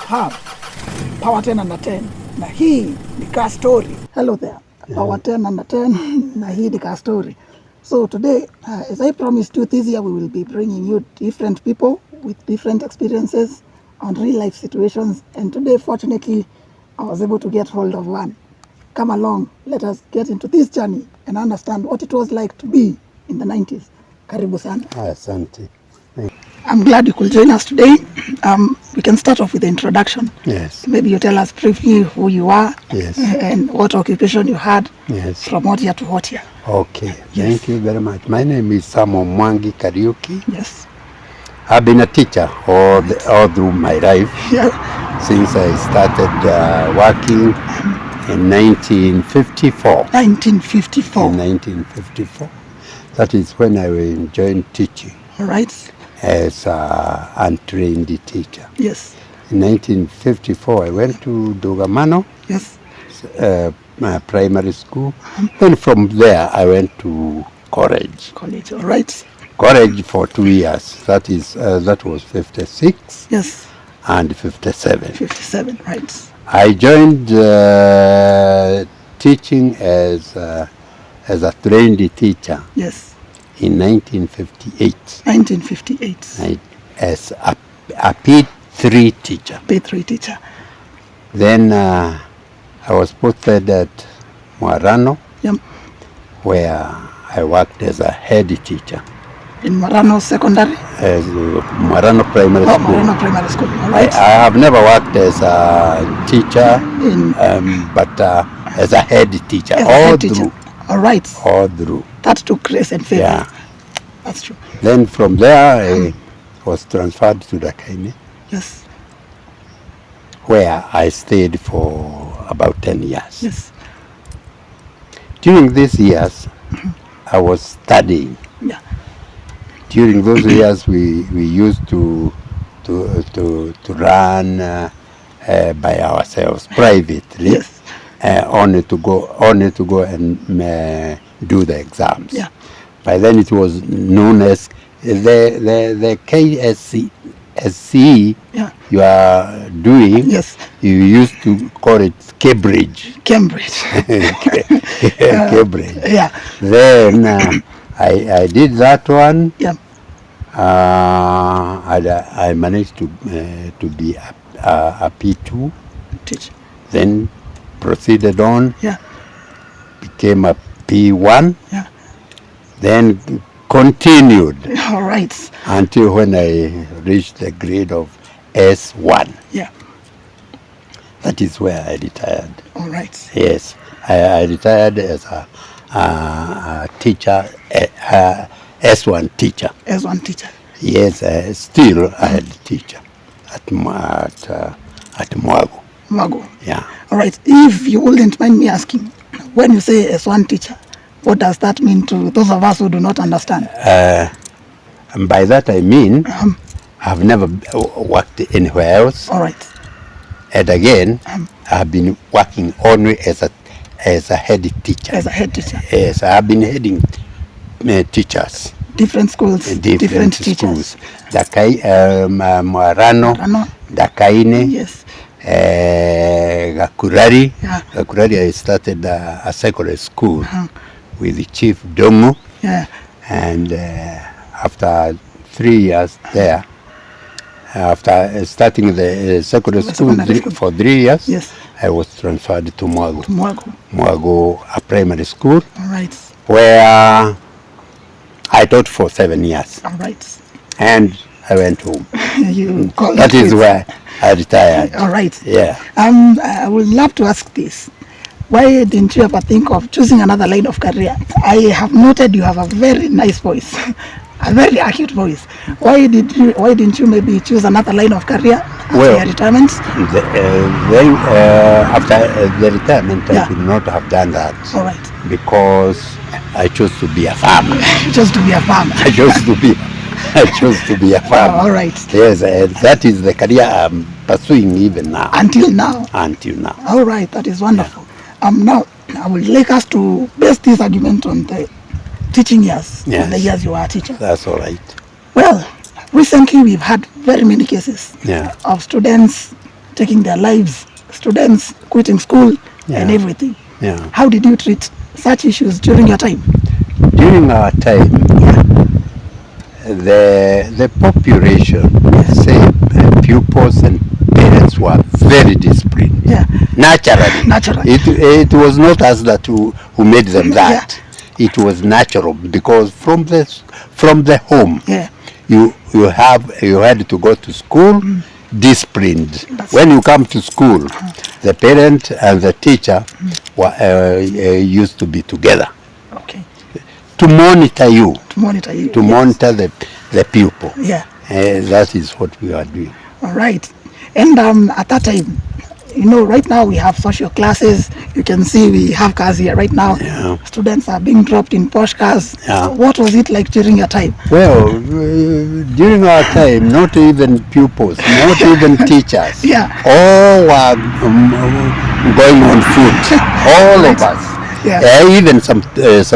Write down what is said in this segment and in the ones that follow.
have Power 10 under 10 na hii ni car story. Hello there, Power 10 under 10 na hii ni car story. So today, as I promised you, this year we will be bringing you different people with different experiences on real life situations. And today, fortunately, I was able to get hold of one. Come along, let us get into this journey and understand what it was like to be in the 90s. Karibu sana. Asante. I'm glad you could join us today. We can start off with the introduction. Yes. Maybe you tell us briefly who you are. Yes. And what occupation you had. Yes. From what year to what year. Okay. Yes. Thank you very much. My name is Samuel Mwangi Kariuki. Yes. I've been a teacher all through my life. Yeah. Since I started working in 1954. 1954. In 1954. That is when I joined teaching. All right. As an untrained teacher. Yes. In 1954, I went to Dogamano. Yes. My primary school. Then from there, I went to college. College, all right. College for 2 years. That was 56. Yes. And 57. 57, right. I joined teaching as a trained teacher. Yes. In 1958. 1958. As a P3 teacher. P3 teacher. Then I was posted at Muarano, yep, where I worked as a head teacher. In Muarano Secondary? As Muarano Primary School. Muarano Primary School, all right. I have never worked as a teacher, but as a head teacher. As a head teacher. All right. All through. That took grace and favor. Yeah. That's true. Then from there, I was transferred to Dakaine. Yes. Where I stayed for about 10 years. Yes. During these years, I was studying. Yeah. During those years, we used to run by ourselves privately. Yes. Only to go and do the exams. Yeah. By then it was known as the KSCE. Yeah. You are doing. Yes. You used to call it Cambridge. Cambridge. Cambridge. Yeah. Then I did that one. Yeah. I managed to be a P2. Teach. Then proceeded on. Yeah. Became a P1. Yeah. Then continued. All right. Until when I reached the grade of S1. Yeah. That is where I retired. All right. Yes. I retired as a teacher, S1 teacher. S1 teacher. Yes, still a head teacher at Mwago. Mwago. Yeah. All right. If you wouldn't mind me asking, when you say S1 teacher, what does that mean to those of us who do not understand? And by that I mean, I've never worked anywhere else. All right. And again, I've been working only as a head teacher. As a head teacher. Yes, I've been heading teachers. Different schools, different teachers. Schools. Muarano, Dakaine. Yes. Gakurari. Yeah. Gakurari, I started a secondary school with the Chief Domo. Yeah. And after 3 years there, after starting the secondary school for 3 years, yes, I was transferred to Mwago. Mwago, a primary school. All right. Where I taught for 7 years. All right. And I went home. That is where I retired. All right. Yeah. I would love to ask this. Why didn't you ever think of choosing another line of career? I have noted you have a very nice voice, a very acute voice. Why didn't you maybe choose another line of career after your retirement? After the retirement, I could not have done that. All right. Because I chose to be a farmer. You chose to be a farmer. I chose to be a farmer. All right. Yes, that is the career I'm pursuing even now. Until now. Until now. All right, that is wonderful. Now I would like us to base this argument on the teaching years, yes, on the years you are a teacher. That's all right. Well, recently we've had very many cases of students taking their lives, students quitting school and everything. Yeah. How did you treat such issues during your time? During our time, the population, say pupils and parents were very disciplined. Yeah. Naturally. Naturally. It was not us that who made them that. It was natural because from the home, you had to go to school disciplined. When you come to school, the parent and the teacher were used to be together. Okay. To monitor you. To monitor you. To monitor the pupil. Yeah. That is what we are doing. All right. And at that time, right now we have social classes. You can see we have cars here right now. Yeah. Students are being dropped in posh cars. Yeah. What was it like during your time? Well, during our time, not even pupils, not even teachers. Yeah. All were going on foot. All of us. Yeah. Even some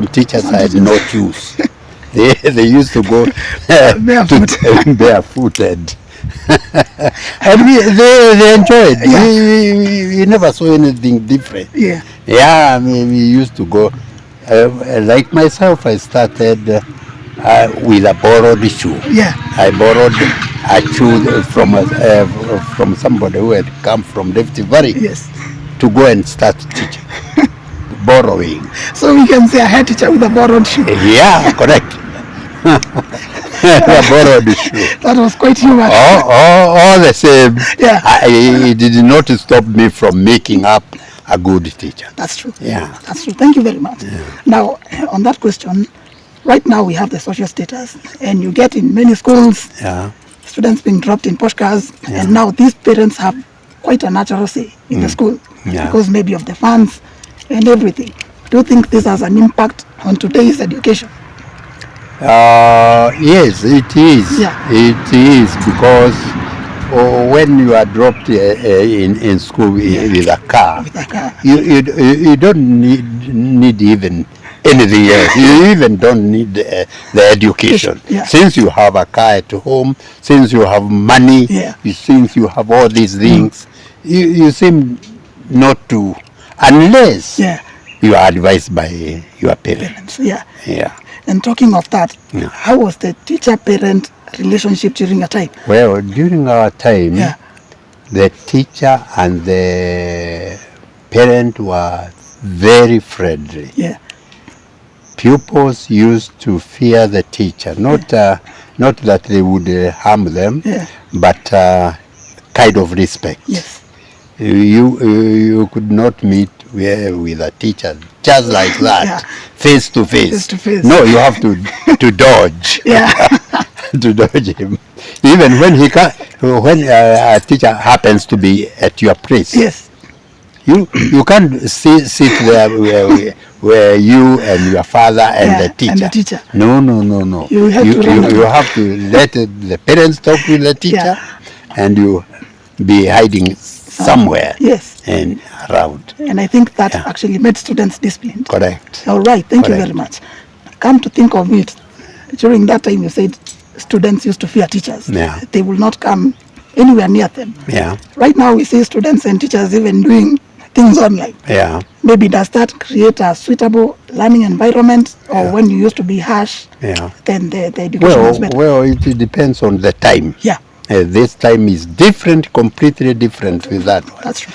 teachers had no shoes. They used to go barefooted. And they enjoyed. We never saw anything different. Yeah. Yeah, I mean, we used to go. Like myself, I started with a borrowed shoe. Yeah. I borrowed a shoe from somebody who had come from Rift Valley. Yes. To go and start teaching. Borrowing. So we can say a head teacher with a borrowed shoe. Yeah, correct. A borrowed shoe. That was quite humorous. All the same, Yeah. It did not stop me from making up a good teacher. That's true. Yeah. That's true. Thank you very much. Yeah. Now, on that question, right now we have the social status, and you get in many schools, students being dropped in posh cars, and now these parents have quite a natural say in the school because maybe of the funds and everything. Do you think this has an impact on today's education? Yes, it is. Yeah. It is because when you are dropped in school with a car, you don't need even anything else. You even don't need the education. Yeah. Since you have a car at home, since you have money, since you have all these things, you seem not to, unless you are advised by your parents. Yeah. Yeah. And talking of that, how was the teacher-parent relationship during your time? Well, during our time, the teacher and the parent were very friendly. Yeah. Pupils used to fear the teacher, not that they would harm them, but kind of respect. Yes. You could not meet with a teacher just like that, face to face. Face to face. No, you have to dodge. Yeah. To dodge him. Even when when a teacher happens to be at your place. Yes. You can't sit there where you and your father and the teacher. And the teacher. No. You have to let the parents talk with the teacher, and you be hiding somewhere. Yes. And around. And I think that actually made students disciplined. Correct. All right. Thank you very much. Come to think of it, during that time you said students used to fear teachers. Yeah. They will not come anywhere near them. Yeah. Right now we see students and teachers even doing things online. Yeah. Maybe does that create a suitable learning environment, or when you used to be harsh, then the education is better? Well, it depends on the time. Yeah. This time is different, completely different with that one. That's true.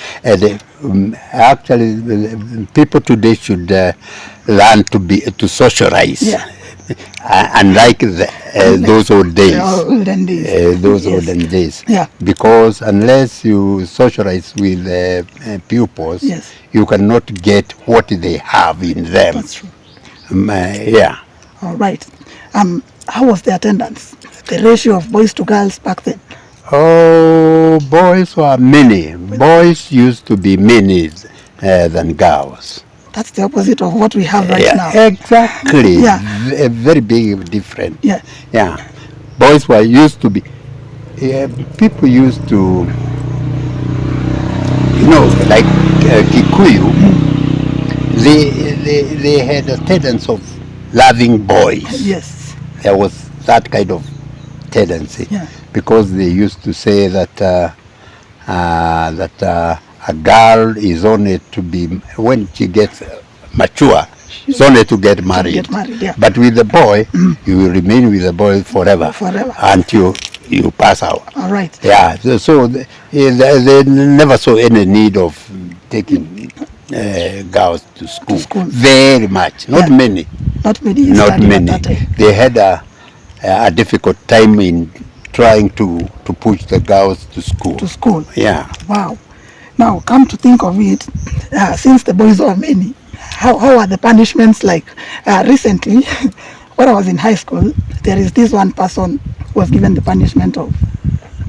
Actually, people today should learn to socialize. Yeah. Unlike those old days. Olden days. Olden days. Yeah. Because unless you socialize with pupils, you cannot get what they have in them. That's true. Yeah. All right. How was the attendance? The ratio of boys to girls back then? Oh, boys were many. Boys used to be many than girls. That's the opposite of what we have right now. Exactly. A very big difference. Yeah. Boys were used to be. People used to, like Kikuyu. They had a tendency of loving boys. Yes. There was that kind of tendency. Yeah. Because they used to say that a girl is only to be, when she gets mature, it's only to get married. Yeah. But with the boy, you will remain with the boy forever. Until you pass out. All right. Yeah. So they never saw any need of taking girls to school. Very much. Not many. Not many. Not many. They had a difficult time in trying to push the girls to school. To school. Yeah. Wow. Now, come to think of it, since the boys were many, how are the punishments like? Recently, when I was in high school, there is this one person who was given the punishment of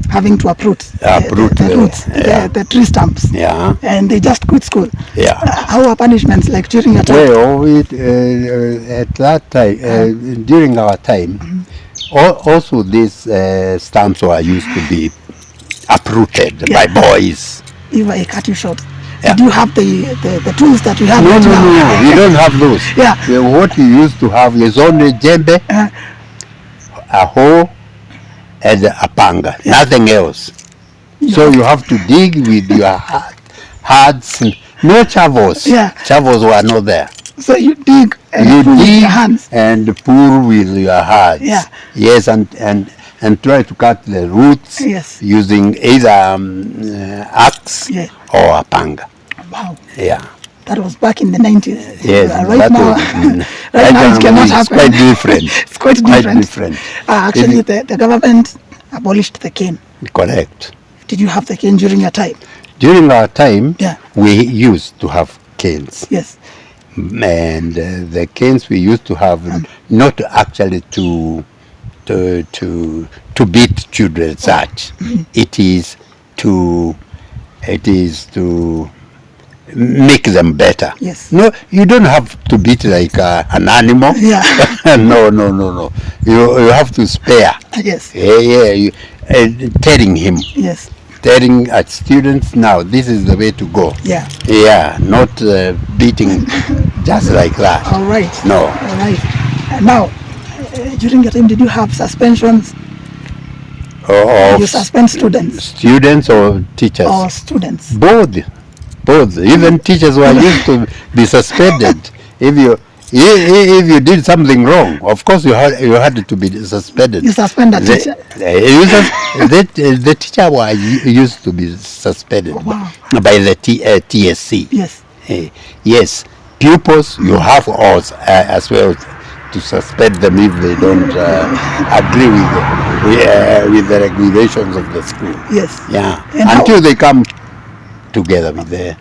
having to uproot the roots, the tree stumps. Yeah. And they just quit school. Yeah. How are punishments like during your time? Well, at that time, during our time, also these stumps were used to be uprooted by boys. If I cut you short, did you have the tools that we have? No, we don't have those. Yeah. What we used to have is only djembe, a hoe, and a panga. Nothing else. So you have to dig with your hands. No shovels. Shovels were not there. So you dig and pull with your hands. And pull with your hands. Yes, and try to cut the roots using either axe or a panga. Wow. Yeah. That was back in the 90s. Yes. Right now it cannot happen. It's quite different. It's quite different. Actually, the government abolished the cane. Correct. Did you have the cane during your time? During our time, we used to have canes. Yes. And the canes we used to have, not actually to beat children such. It is to make them better. Yes. No, you don't have to beat like an animal. Yeah. No. You have to spare. Yes. Telling him. Yes. Telling at students, now this is the way to go. Yeah. Yeah, not beating just like that. All right. No. All right. Now, during your time, did you have suspensions? You suspend students? Students or teachers? Or students? Both. Even teachers were used to be suspended. If you did something wrong, of course you had to be suspended. You suspend a teacher? The teacher was used to be suspended by the TSC. Yes. Yes. Pupils, you have also as well to suspend them if they don't agree with the regulations of the school. Yes. Yeah. Until they come together with the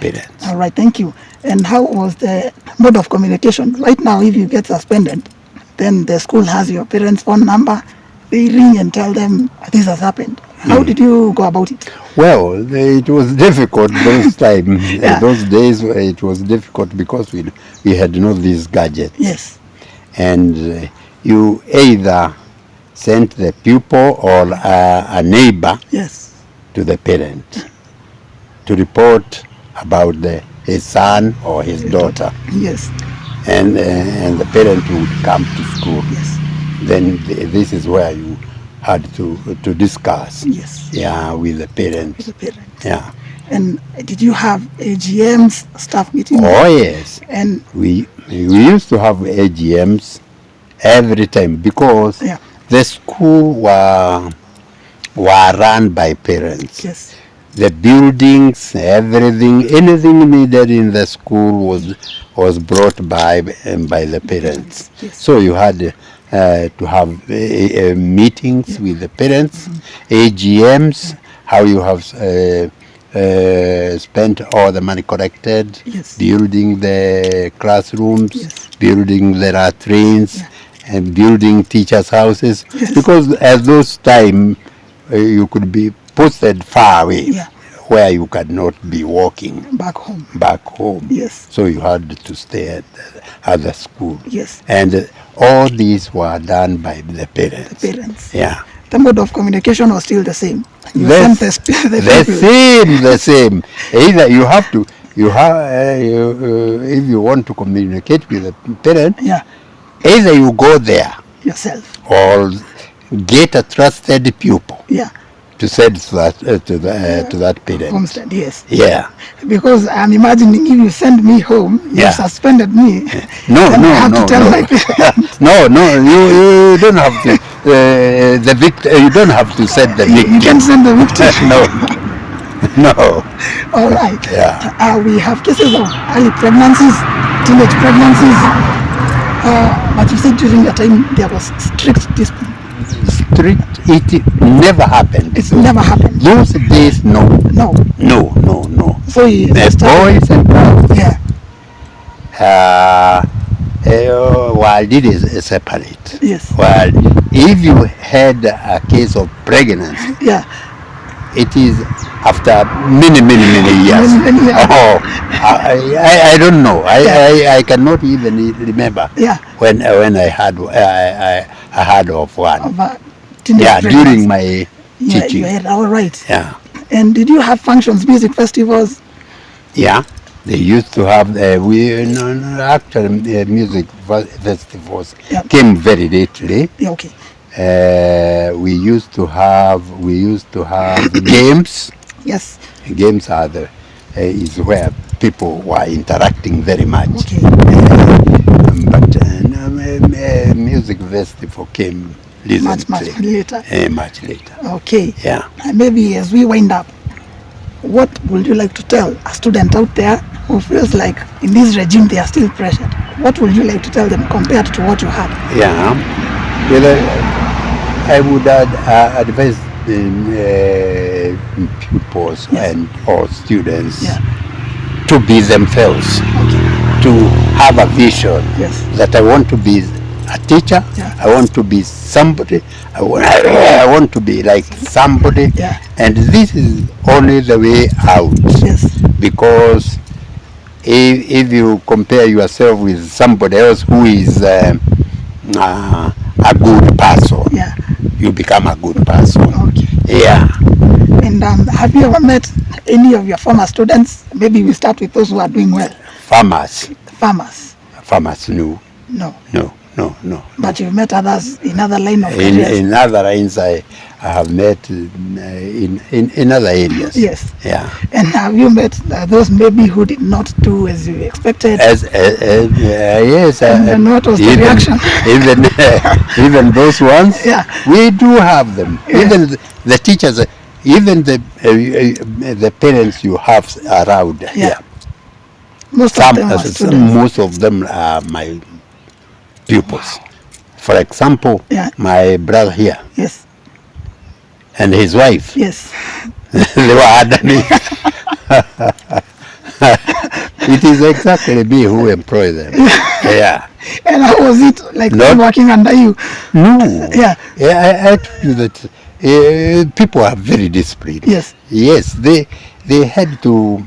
parents. All right, thank you. And how was the mode of communication? Right now, if you get suspended, then the school has your parents' phone number. They ring and tell them this has happened. How did you go about it? Well, it was difficult those time. Those days it was difficult because we had not these gadgets. Yes. And you either sent the pupil or a neighbor to the parent to report about his son or his daughter. Yes. And the parent would come to school. Yes. Then this is where you had to discuss. Yes. Yeah, with the parents. With the parents. Yeah. And did you have AGMs, staff meetings? Oh yes. And we used to have AGMs every time because the school were run by parents. Yes. The buildings, everything, anything needed in the school was brought by the parents. Yes. So you had to have meetings with the parents, AGMs, how you have spent all the money collected, building the classrooms, building the latrines, and building teachers' houses. Because at those time you could be posted far away, where you could not be walking back home. Yes. So you had to stay at the school. Yes. And all these were done by the parents. The parents. Yeah. The mode of communication was still the same. You the same. Either you have to, if you want to communicate with the parent, either you go there yourself or get a trusted pupil to send to that to that parent. Homestead, yes. Yeah. Because I'm imagining if you send me home, you suspended me. No, then no, I have no, to tell no. my parents. No, no, you don't have to. The victim, you don't have to send the victim. You can send the victim. No, no. All right. Yeah. We have cases of early pregnancies, teenage pregnancies. But you said during your time there was strict discipline. Strict, it never happened. It's never happened. Those days, no. No. No, no, no. So The boys and girls, yeah. while it is separate. Yes. Well, if you had a case of pregnancy, Yeah. it is after many years. Many years. Oh, I don't know. I cannot even remember. Yeah. When I had I had of one. Of during my teaching. You had, all right. Yeah. And did you have functions, music festivals? Yeah. They used to have actually music festivals came very lately. Yeah, okay. We used to have games. Yes. Games are is where people were interacting very much. Okay. But music festival came much later. Much later. Okay. Yeah. Maybe as we wind up, what would you like to tell a student out there who feels like in this regime they are still pressured? What would you like to tell them compared to what you had? Yeah. Well, I would advise pupils and or students to be themselves, to have a vision that I want to be a teacher, I want to be somebody, I want to be like somebody, and this is only the way out. Because if you compare yourself with somebody else who is a good person, you become a good person. Yeah. And have you ever met any of your former students? Maybe we start with those who are doing well. Farmers, no. No. But you've met others in other line of careers? In other lines, I have met in other areas. Yes. Yeah. And have you met those maybe who did not do as you expected? Yes. And what was the reaction? Even those ones. Yeah. We do have them. Even the teachers, even the parents you have around here. Most of them are students. Most of them are my pupils. For example, my brother here. Yes. And his wife. Yes. They were under me. It is exactly me who employ them. Yeah. And how was it like working under you? No. Yeah. I told you that people are very disciplined. Yes. Yes. They had to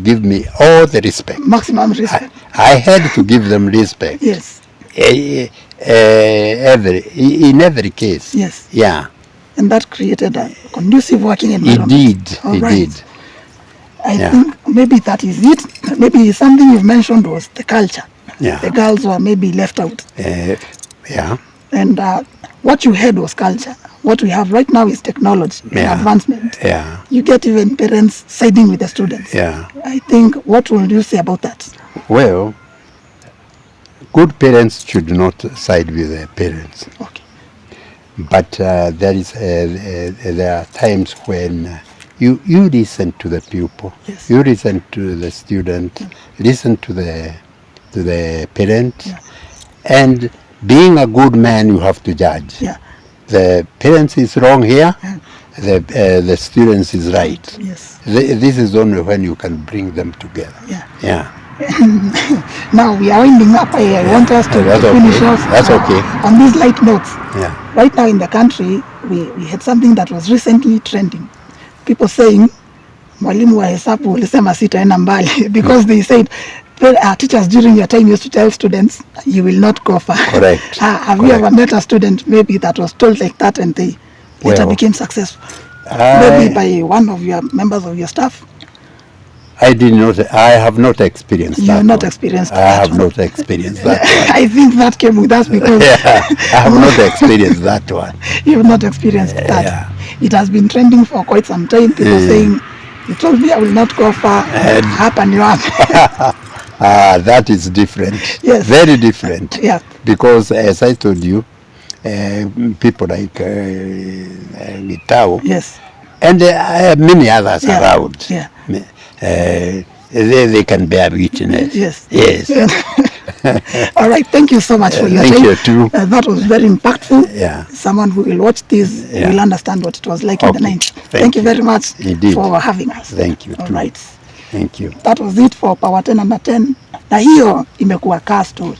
give me all the respect. Maximum respect. I had to give them respect. Yes. In every case. Yes. Yeah. And that created a conducive working environment. It did. I think maybe that is it. Maybe something you've mentioned was the culture. Yeah. The girls were maybe left out. Yeah. And what you had was culture. What we have right now is technology and advancement. Yeah. You get even parents siding with the students. Yeah. I think, what will you say about that? Well, good parents should not side with their parents. Okay. But there are times when you listen to the pupil, you listen to the student, listen to the parent, and being a good man, you have to judge. Yeah. The parents is wrong here, the students is right. Yes. This is only when you can bring them together. Yeah. Now we are winding up. I want us to finish off on these light notes. Yeah. Right now in the country, we had something that was recently trending. People saying, mwalimu wa hesabu ulisema sitaenda mbali, because they said teachers during your time used to tell students, you will not go far. Correct. Have you ever met a student maybe that was told like that and they later became successful? Maybe by one of your members of your staff? I did not. I have not experienced that. You have not one. experienced I that have one. not experienced that one. I think that came with us because Yeah, I have not experienced that one. you have not experienced that. Yeah. It has been trending for quite some time. People saying, "You told me I will not go far, up and you up." That is different. Yes. Very different. Yeah. Because as I told you, people like Gitao Yes. and many others Yeah. around, Yeah. they can bear witness. Yes. Yes. All right. Thank you so much for your Thank time. you too. That was very impactful. Yeah. Someone who will watch this Yeah. will understand what it was like in the Okay. 90s. Thank You you. very much Indeed. for having us. Thank you All too. right. Thank you. That was it for Power 10 under 10. Na hiyo imekuwa car story.